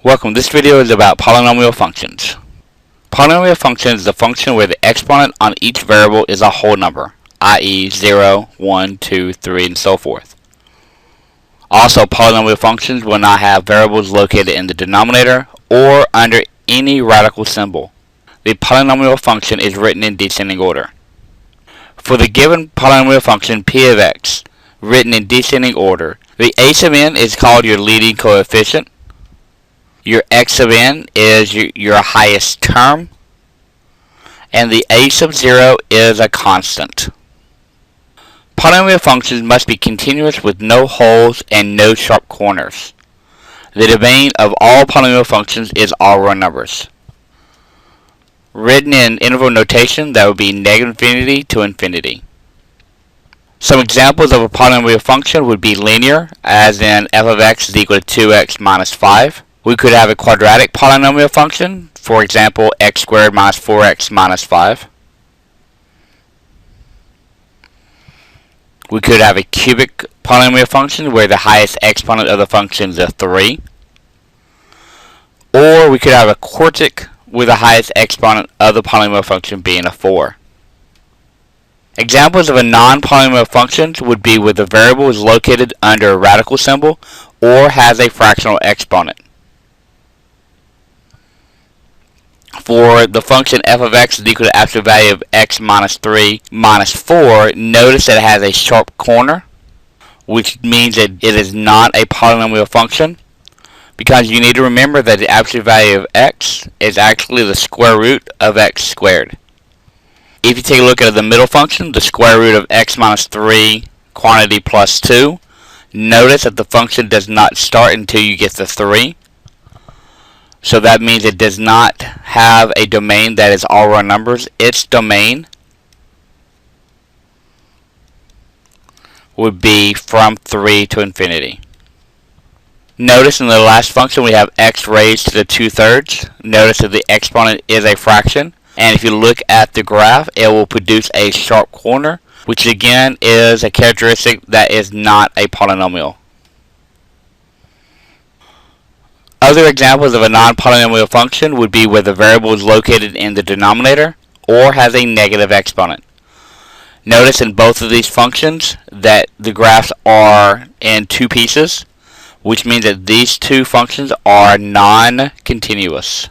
Welcome. This video is about polynomial functions. Polynomial function is the function where the exponent on each variable is a whole number, i.e. 0, 1, 2, 3, and so forth. Also, polynomial functions will not have variables located in the denominator or under any radical symbol. The polynomial function is written in descending order. For the given polynomial function p of x, written in descending order, the a sub n is called your leading coefficient. Your x sub n is your highest term, and the a sub 0 is a constant. Polynomial functions must be continuous with no holes and no sharp corners. The domain of all polynomial functions is all real numbers. Written in interval notation, that would be negative infinity to infinity. Some examples of a polynomial function would be linear, as in f of x is equal to 2x minus 5. We could have a quadratic polynomial function, for example, x squared minus 4x minus 5. We could have a cubic polynomial function where the highest exponent of the function is a 3. Or we could have a quartic with the highest exponent of the polynomial function being a 4. Examples of a non-polynomial function would be where the variable is located under a radical symbol or has a fractional exponent. For the function f of x is equal to absolute value of x minus 3 minus 4, notice that it has a sharp corner, which means that it is not a polynomial function, because you need to remember that the absolute value of x is actually the square root of x squared. If you take a look at the middle function, the square root of x minus 3 quantity plus 2, notice that the function does not start until you get the 3. So that means it does not have a domain that is all real numbers. Its domain would be from 3 to infinity. Notice in the last function we have x raised to the 2/3. Notice that the exponent is a fraction. And if you look at the graph, it will produce a sharp corner, which again is a characteristic that is not a polynomial. Other examples of a non-polynomial function would be where the variable is located in the denominator or has a negative exponent. Notice in both of these functions that the graphs are in two pieces, which means that these two functions are non-continuous.